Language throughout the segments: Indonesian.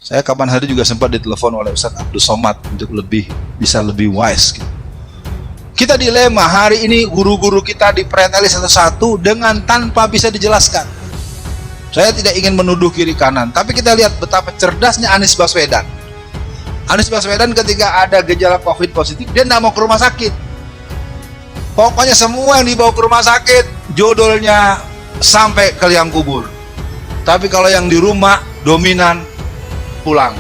Saya kapan hari juga sempat ditelepon oleh Ustadz Abdul Somad untuk bisa lebih wise gitu. Kita dilema hari ini, guru-guru kita dipreteli satu-satu dengan tanpa bisa dijelaskan. Saya tidak ingin menuduh kiri kanan, tapi kita lihat betapa cerdasnya Anies Baswedan. Anies Baswedan ketika ada gejala COVID positif, dia tidak mau ke rumah sakit. Pokoknya semua yang dibawa ke rumah sakit, jodolnya sampai ke liang kubur. Tapi kalau yang di rumah, dominan pulang.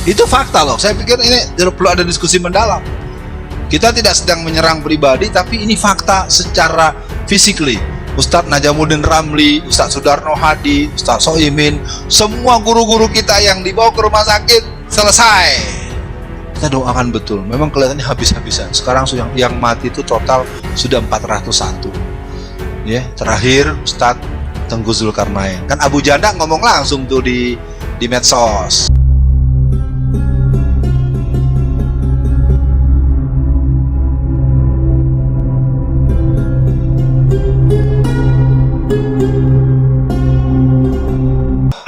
Itu fakta loh. Saya pikir ini perlu ada diskusi mendalam. Kita tidak sedang menyerang pribadi, tapi ini fakta secara physically. Ustadz Najamuddin Ramli, Ustadz Sudarno Hadi, Ustadz Soimin, semua guru-guru kita yang dibawa ke rumah sakit selesai. Kita doakan betul. Memang kelihatannya habis-habisan. Sekarang yang mati itu total sudah 401. Ya, terakhir Ustadz Tengku Zulkarnain. Kan Abu Janda ngomong langsung tuh di medsos.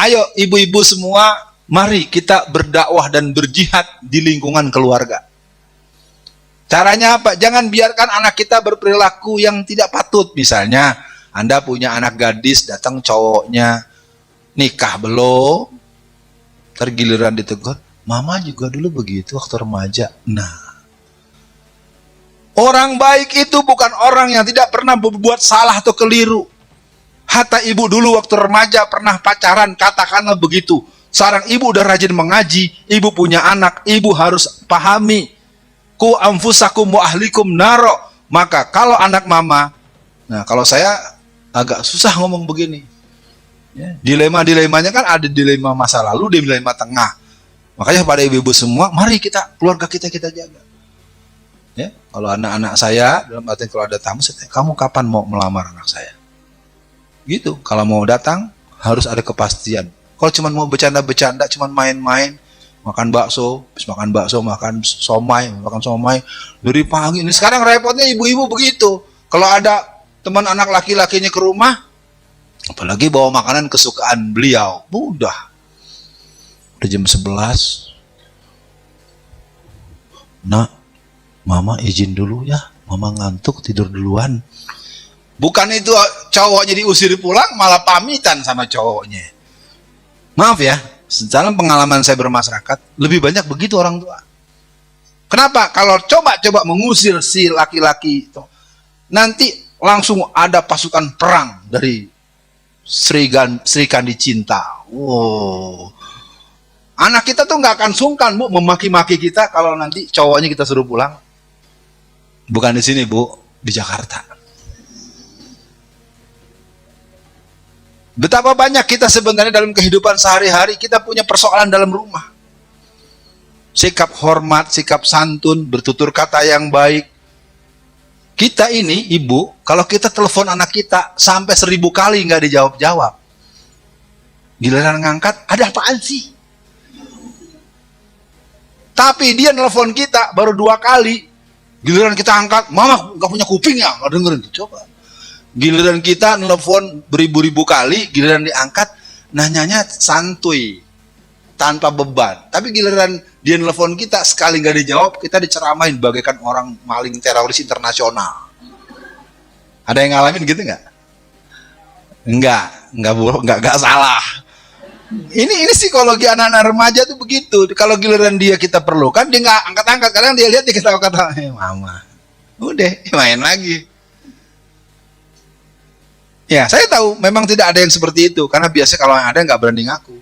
Ayo ibu-ibu semua, mari kita berdakwah dan berjihad di lingkungan keluarga. Caranya apa? Jangan biarkan anak kita berperilaku yang tidak patut. Misalnya, Anda punya anak gadis, datang cowoknya, nikah belum? Tergiliran ditegur, mama juga dulu begitu waktu remaja. Nah, orang baik itu bukan orang yang tidak pernah berbuat salah atau keliru. Hatta ibu dulu waktu remaja pernah pacaran, katakanlah begitu. Seorang ibu udah rajin mengaji, ibu punya anak, ibu harus pahami. Ku anfusakum wa ahlikum naro. Maka kalau anak mama, nah kalau saya agak susah ngomong begini. Ya, dilema-dilemanya kan ada dilema masa lalu, dilema tengah. Makanya pada ibu-ibu semua, mari kita, keluarga kita jaga. Ya, kalau anak-anak saya, dalam arti kalau ada tamu, saya tanya, kamu kapan mau melamar anak saya? Gitu, kalau mau datang, harus ada kepastian. Kalau cuma mau bercanda-bercanda, cuma main-main, makan bakso, makan somai, dari pagi. Ini sekarang repotnya ibu-ibu begitu. Kalau ada teman anak laki-lakinya ke rumah, apalagi bawa makanan kesukaan beliau, udah jam 11. Nak, mama izin dulu ya, mama ngantuk tidur duluan. Bukan itu cowoknya diusir pulang, malah pamitan sama cowoknya. Maaf ya, dalam pengalaman saya bermasyarakat, lebih banyak begitu orang tua. Kenapa? Kalau coba mengusir si laki-laki itu, nanti langsung ada pasukan perang dari Sri Kandi Cinta. Wow. Anak kita tuh nggak akan sungkan, Bu, memaki-maki kita kalau nanti cowoknya kita suruh pulang. Bukan di sini, Bu, di Jakarta. Betapa banyak kita sebenarnya dalam kehidupan sehari-hari kita punya persoalan dalam rumah. Sikap hormat, sikap santun, bertutur kata yang baik. Kita ini, ibu, kalau kita telepon anak kita sampai 1000 kali nggak dijawab-jawab. Giliran ngangkat, ada apaan sih? Tapi dia nelfon kita baru 2 kali. Giliran kita angkat, mama nggak punya kuping ya, nggak dengerin. Coba. Giliran kita nelfon beribu-ribu kali, giliran diangkat, nanyanya santuy, tanpa beban. Tapi giliran dia nelfon kita, sekali nggak dijawab, kita diceramain bagaikan orang maling teroris internasional. Ada yang ngalamin gitu nggak? Enggak salah. Ini psikologi anak-anak remaja tuh begitu. Kalau giliran dia kita perlukan, dia nggak angkat-angkat. Kadang dia lihat dia ketawa-ketawa, mama, udah main lagi. Ya, saya tahu memang tidak ada yang seperti itu, karena biasanya kalau yang ada nggak berani ngaku.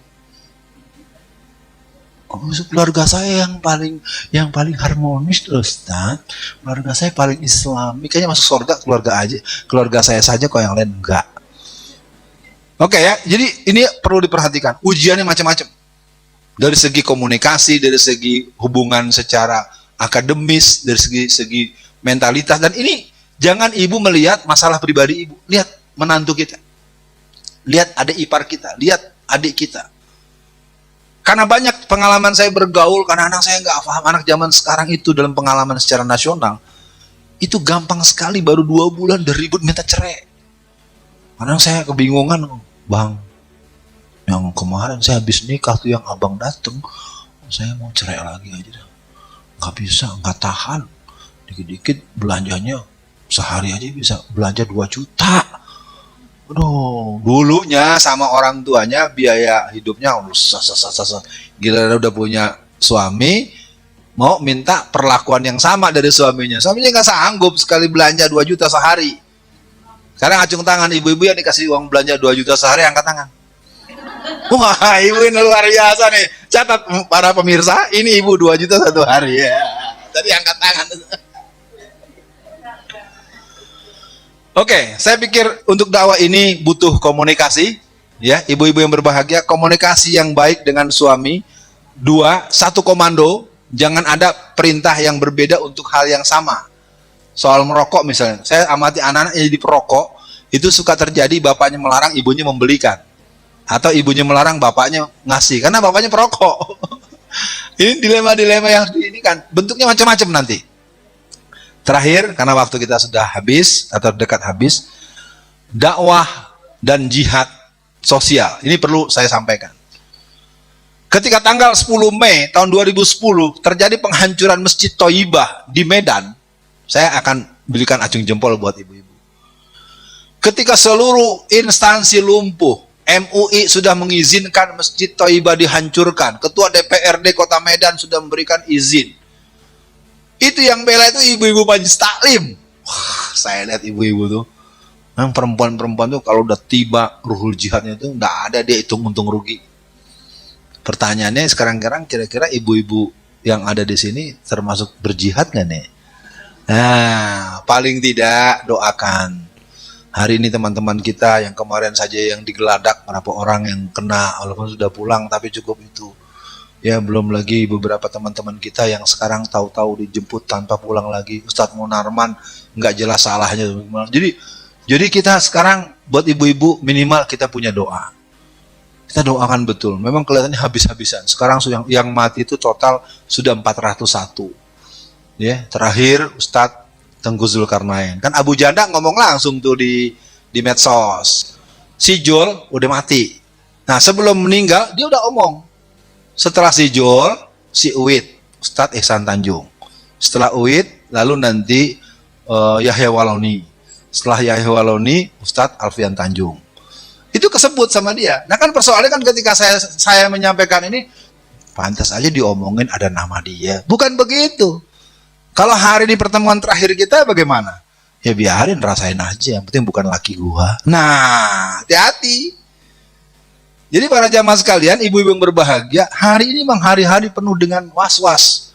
Oh, keluarga saya yang paling harmonis, Ustaz. Keluarga saya paling Islami. Kayaknya masuk surga keluarga saya saja, kok yang lain enggak. Oke ya, jadi ini perlu diperhatikan. Ujiannya macam-macam. Dari segi komunikasi, dari segi hubungan secara akademis, dari segi mentalitas. Dan ini jangan ibu melihat masalah pribadi ibu. Lihat menantu kita, lihat adik ipar kita, lihat adik kita. Karena banyak pengalaman saya bergaul, karena anak saya nggak paham. Anak zaman sekarang itu dalam pengalaman secara nasional, itu gampang sekali, baru 2 bulan udah ribut minta cerai. Kadang saya kebingungan, bang, Yang kemarin saya habis nikah tuh yang abang dateng, saya mau cerai lagi aja dah. Nggak bisa, nggak tahan. Dikit-dikit belanjanya sehari aja bisa belanja 2 juta. Aduh, dulunya sama orang tuanya biaya hidupnya gila, udah punya suami, mau minta perlakuan yang sama dari suaminya. Suaminya nggak sanggup sekali belanja 2 juta sehari. Sekarang acung tangan ibu-ibu yang dikasih uang belanja 2 juta sehari, angkat tangan. Wah, ibu ini luar biasa nih. Catat para pemirsa, ini ibu 2 juta satu hari ya. Tadi angkat tangan. Oke, saya pikir untuk dakwah ini butuh komunikasi, ya, ibu-ibu yang berbahagia, komunikasi yang baik dengan suami. 2, satu komando, jangan ada perintah yang berbeda untuk hal yang sama. Soal merokok misalnya, saya amati anak-anak yang jadi perokok, itu suka terjadi bapaknya melarang, ibunya membelikan. Atau ibunya melarang, bapaknya ngasih, karena bapaknya perokok. Ini dilema-dilema yang ini kan, bentuknya macam-macam nanti. Terakhir, karena waktu kita sudah habis atau dekat habis, dakwah dan jihad sosial. Ini perlu saya sampaikan. Ketika tanggal 10 Mei tahun 2010 terjadi penghancuran Masjid Thayyibah di Medan, saya akan berikan acung jempol buat ibu-ibu. Ketika seluruh instansi lumpuh, MUI sudah mengizinkan Masjid Thayyibah dihancurkan. Ketua DPRD Kota Medan sudah memberikan izin. Itu yang bela itu ibu-ibu Majelis Taklim. Wah, saya lihat ibu-ibu tuh, yang perempuan-perempuan tuh kalau udah tiba ruhul jihadnya tuh nggak ada dia hitung untung rugi. Pertanyaannya sekarang-sekarang kira-kira ibu-ibu yang ada di sini termasuk berjihad nggak nih? Nah, paling tidak doakan. Hari ini teman-teman kita yang kemarin saja yang digeladak berapa orang yang kena, walaupun sudah pulang tapi cukup itu. Ya, belum lagi beberapa teman-teman kita yang sekarang tahu-tahu dijemput tanpa pulang lagi. Ustadz Munarman nggak jelas salahnya. Jadi kita sekarang buat ibu-ibu minimal kita punya doa. Kita doakan betul. Memang kelihatannya habis-habisan. Sekarang yang mati itu total sudah 401. Ya, terakhir Ustadz Tengku Zulkarnain. Kan Abu Janda ngomong langsung tuh di medsos. Si Jul udah mati. Nah, sebelum meninggal dia udah omong. Setelah si Jul, si Uwid, Ustadz Ihsan Tanjung. Setelah Uwid, lalu nanti Yahya Waloni. Setelah Yahya Waloni, Ustadz Alfian Tanjung. Itu kesebut sama dia. Nah kan persoalannya kan ketika saya menyampaikan ini, pantas aja diomongin ada nama dia. Bukan begitu. Kalau hari di pertemuan terakhir kita bagaimana? Ya biarin, rasain aja. Yang penting bukan laki gua. Nah, hati-hati. Jadi para jamaah sekalian, ibu-ibu yang berbahagia, hari ini memang hari-hari penuh dengan was-was.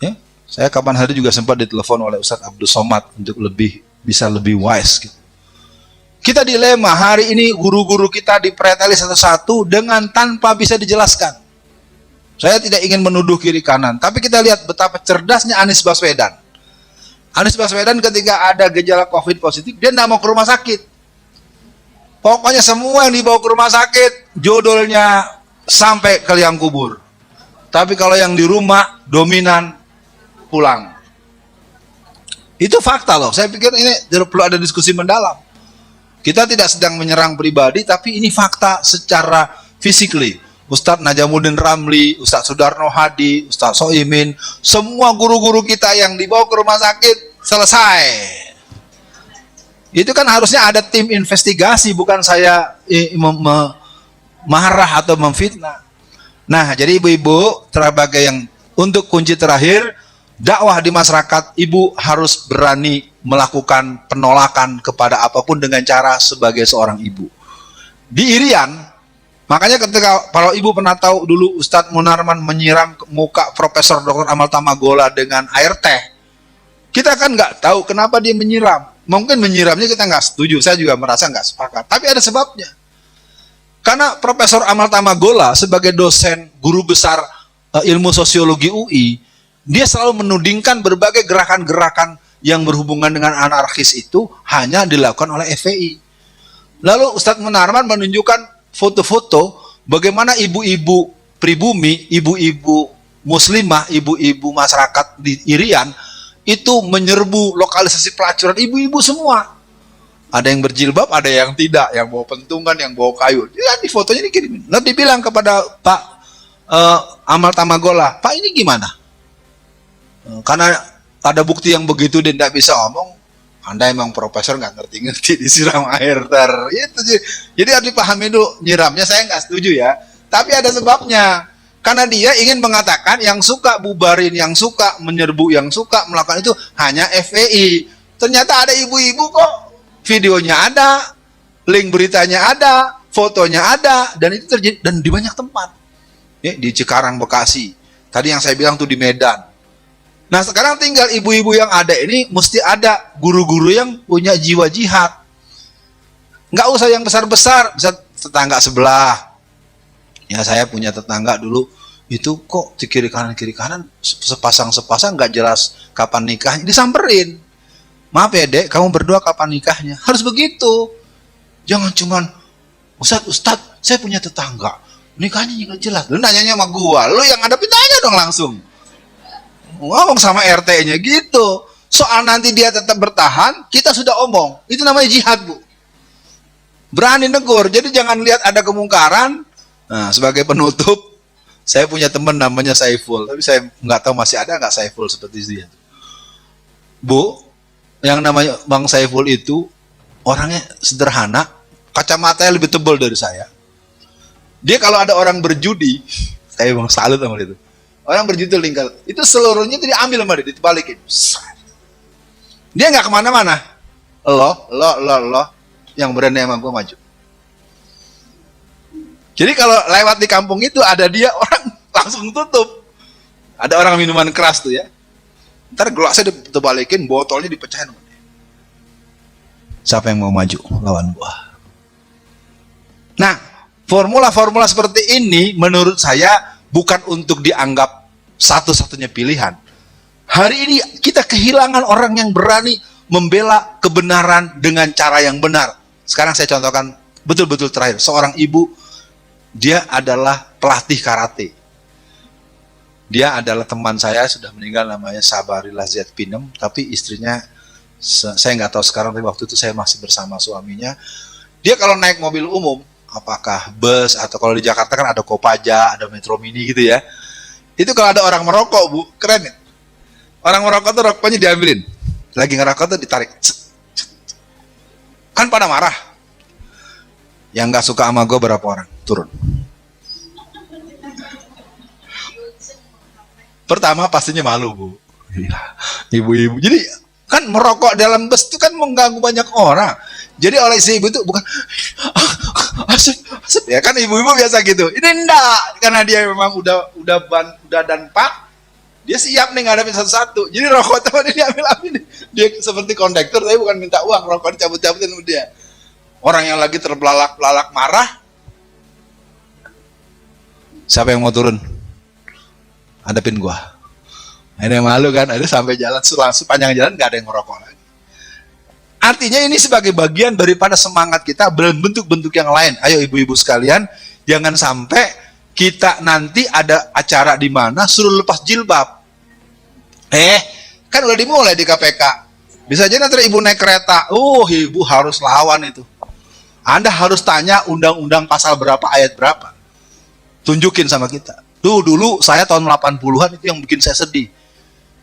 Ya, saya kapan hari juga sempat ditelepon oleh Ustadz Abdul Somad untuk bisa lebih wise. Gitu. Kita dilema, hari ini guru-guru kita dipreteli satu-satu dengan tanpa bisa dijelaskan. Saya tidak ingin menuduh kiri kanan, tapi kita lihat betapa cerdasnya Anies Baswedan. Anies Baswedan ketika ada gejala COVID positif, dia tidak mau ke rumah sakit. Pokoknya semua yang dibawa ke rumah sakit, jodolnya sampai ke liang kubur. Tapi kalau yang di rumah, dominan pulang. Itu fakta loh. Saya pikir ini perlu ada diskusi mendalam. Kita tidak sedang menyerang pribadi, tapi ini fakta secara physically. Ustadz Najamuddin Ramli, Ustadz Sudarno Hadi, Ustadz Soimin, semua guru-guru kita yang dibawa ke rumah sakit, selesai. Itu kan harusnya ada tim investigasi, bukan saya marah atau memfitnah. Nah, jadi ibu-ibu sebagai yang untuk kunci terakhir, dakwah di masyarakat, ibu harus berani melakukan penolakan kepada apapun dengan cara sebagai seorang ibu. Di Irian, makanya ketika kalau ibu pernah tahu dulu Ustadz Munarman menyiram muka Profesor Dr. Amal Tamagola dengan air teh, kita kan nggak tahu kenapa dia menyiram. Mungkin menyiramnya kita nggak setuju, saya juga merasa nggak sepakat. Tapi ada sebabnya. Karena Profesor Amal Tamagola sebagai dosen guru besar ilmu sosiologi UI, dia selalu menudingkan berbagai gerakan-gerakan yang berhubungan dengan anarkis itu hanya dilakukan oleh FPI. Lalu Ustadz Munarman menunjukkan foto-foto bagaimana ibu-ibu pribumi, ibu-ibu muslimah, ibu-ibu masyarakat di Irian itu menyerbu lokalisasi pelacuran ibu-ibu semua. Ada yang berjilbab, ada yang tidak, yang bawa pentungan, yang bawa kayu. Ya, di fotonya dikirimin. Lalu dibilang kepada Pak Amal Tamagola, Pak ini gimana? Karena ada bukti yang begitu dia tidak bisa ngomong. Anda emang profesor nggak ngerti-ngerti disiram air itu. Jadi harus dipahami dulu, nyiramnya saya nggak setuju ya. Tapi ada sebabnya. Karena dia ingin mengatakan yang suka bubarin, yang suka menyerbu, yang suka melakukan itu hanya FPI. Ternyata ada ibu-ibu kok. Videonya ada, link beritanya ada, fotonya ada, dan itu terjadi dan di banyak tempat. Ya, di Cikarang, Bekasi. Tadi yang saya bilang tuh di Medan. Nah sekarang tinggal ibu-ibu yang ada ini mesti ada guru-guru yang punya jiwa jihad. Nggak usah yang besar-besar, bisa tetangga sebelah. Ya saya punya tetangga dulu, itu kok di kiri kanan sepasang nggak jelas kapan nikahnya, disamperin. Maaf ya dek, kamu berdua kapan nikahnya? Harus begitu. Jangan cuman, Ustadz, saya punya tetangga, nikahnya nggak jelas. Lu nanyanya sama gua, lu yang hadapin tanya dong langsung. Ngomong sama RT-nya gitu. Soal nanti dia tetap bertahan, kita sudah omong. Itu namanya jihad, Bu. Berani negur. Jadi jangan lihat ada kemungkaran. Nah, sebagai penutup, saya punya teman namanya Saiful. Tapi saya nggak tahu masih ada nggak Saiful seperti dia. Bu, yang namanya Bang Saiful itu orangnya sederhana, kacamatanya lebih tebal dari saya. Dia kalau ada orang berjudi, saya memang salut sama dia itu. Orang berjudi lingkar, itu seluruhnya itu diambil sama dia, dibalikin. Dia nggak kemana-mana. Lo, yang berani sama gue maju. Jadi kalau lewat di kampung itu ada dia, orang langsung tutup. Ada orang minuman keras tuh ya. Ntar gelasnya dibalikin, botolnya dipecahin. Siapa yang mau maju lawan gua? Nah, formula-formula seperti ini menurut saya bukan untuk dianggap satu-satunya pilihan. Hari ini kita kehilangan orang yang berani membela kebenaran dengan cara yang benar. Sekarang saya contohkan betul-betul terakhir. Seorang ibu, dia adalah pelatih karate. Dia adalah teman saya, sudah meninggal, namanya Sabarilla Z Pinem, tapi istrinya saya nggak tahu sekarang, tapi waktu itu saya masih bersama suaminya. Dia kalau naik mobil umum, apakah bus atau kalau di Jakarta kan ada Kopaja, ada Metro Mini gitu ya. Itu kalau ada orang merokok, Bu, keren ya. Orang merokok tuh rokoknya diambilin. Lagi ngerokok tuh ditarik. Kan pada marah. Yang nggak suka sama gue berapa orang? Turun. Pertama pastinya malu, Bu. Ibu-ibu. Jadi kan merokok dalam bus itu kan mengganggu banyak orang. Jadi oleh si ibu itu bukan asik ya kan, ibu-ibu biasa gitu. Ini enggak, karena dia memang udah dan pak, dia siap nih ngadepin satu-satu. Jadi rokok teman ini ambil. Dia seperti kondektur tapi bukan minta uang, rokok dicabut-cabutin sama dia. Orang yang lagi terbelalak-belalak marah, siapa yang mau turun? Hadapin gua. Ada yang malu kan? Ada sampai jalan sepanjang jalan nggak ada yang ngerokok lagi. Artinya ini sebagai bagian daripada semangat kita bentuk-bentuk yang lain. Ayo ibu-ibu sekalian, jangan sampai kita nanti ada acara di mana suruh lepas jilbab. Kan udah dimulai di KPK. Bisa aja nanti ibu naik kereta, ibu harus lawan itu. Anda harus tanya undang-undang pasal berapa, ayat berapa. Tunjukin sama kita. Dulu saya tahun 80-an itu yang bikin saya sedih.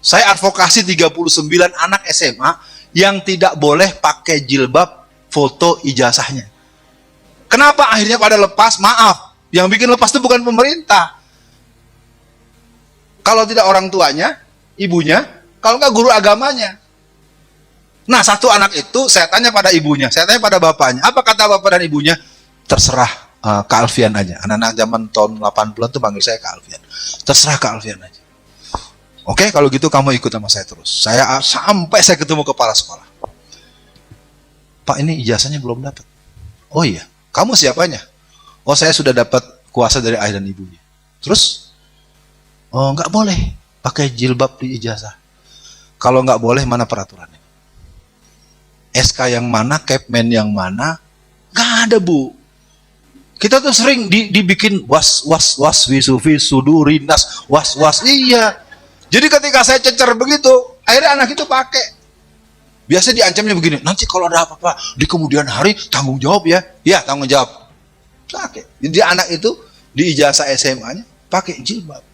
Saya advokasi 39 anak SMA yang tidak boleh pakai jilbab, foto ijazahnya. Kenapa akhirnya pada lepas? Maaf, yang bikin lepas itu bukan pemerintah. Kalau tidak orang tuanya, ibunya, kalau nggak guru agamanya. Nah, satu anak itu saya tanya pada ibunya, saya tanya pada bapaknya. Apa kata bapak dan ibunya? Terserah Kak Alfian aja. Anak-anak zaman tahun 80-an tuh panggil saya Kak Alfian. Terserah Kak Alfian aja. Oke, kalau gitu kamu ikut sama saya terus. Sampai saya ketemu kepala sekolah. Pak, ini ijazahnya belum dapat. Oh iya, kamu siapanya? Oh, saya sudah dapat kuasa dari ayah dan ibunya. Terus? Oh, nggak boleh pakai jilbab di ijazah. Kalau nggak boleh, mana peraturannya? SK yang mana, Kepmen yang mana? Nggak ada, Bu. Kita tuh sering dibikin was, visu, durinas, was, iya. Jadi ketika saya cecer begitu, akhirnya anak itu pakai. Biasa diancamnya begini, nanti kalau ada apa-apa di kemudian hari tanggung jawab ya. Ya, tanggung jawab. Pakai. Jadi anak itu di ijazah SMA-nya pakai jilbab.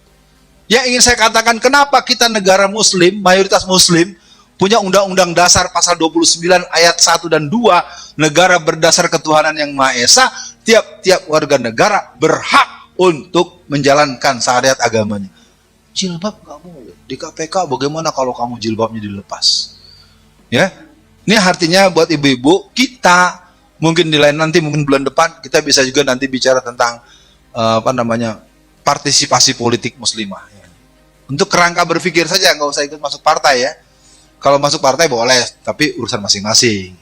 Yang ingin saya katakan, kenapa kita negara muslim, mayoritas muslim, punya undang-undang dasar pasal 29 ayat 1 dan 2, negara berdasar ketuhanan yang Maha Esa, tiap-tiap warga negara berhak untuk menjalankan syariat agamanya. Jilbab nggak boleh. Di KPK bagaimana kalau kamu jilbabnya dilepas? Ya, ini artinya buat ibu-ibu, kita mungkin di lain nanti, mungkin bulan depan, kita bisa juga nanti bicara tentang partisipasi politik muslimah. Ya. Untuk kerangka berpikir saja, nggak usah ikut masuk partai ya. Kalau masuk partai boleh, tapi urusan masing-masing.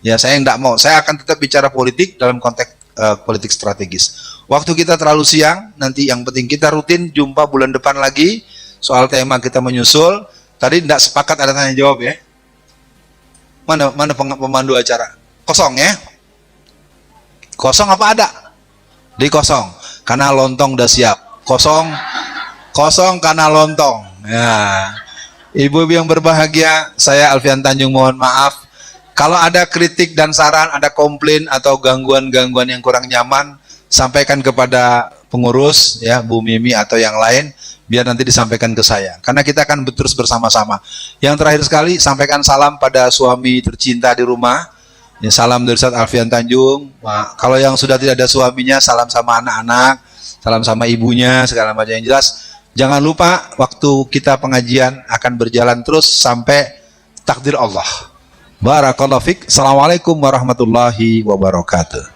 Ya, saya nggak mau. Saya akan tetap bicara politik dalam konteks politik strategis. Waktu kita terlalu siang, nanti yang penting kita rutin jumpa bulan depan lagi. Soal tema kita menyusul. Tadi tidak sepakat ada tanya jawab ya. Mana pemandu acara? Kosong ya? Kosong apa ada? Di kosong. Karena lontong udah siap. Kosong karena lontong. Ya. Ibu-ibu yang berbahagia, saya Alfian Tanjung mohon maaf. Kalau ada kritik dan saran, ada komplain atau gangguan-gangguan yang kurang nyaman, sampaikan kepada pengurus ya, Bu Mimi atau yang lain, biar nanti disampaikan ke saya. Karena kita akan terus bersama-sama. Yang terakhir sekali, sampaikan salam pada suami tercinta di rumah. Ya, salam dari Ustaz Alfian Tanjung. Nah, kalau yang sudah tidak ada suaminya, salam sama anak-anak, salam sama ibunya, segala macam yang jelas. Jangan lupa, waktu kita pengajian akan berjalan terus sampai takdir Allah. Barakallahu fiik. Assalamualaikum warahmatullahi wabarakatuh.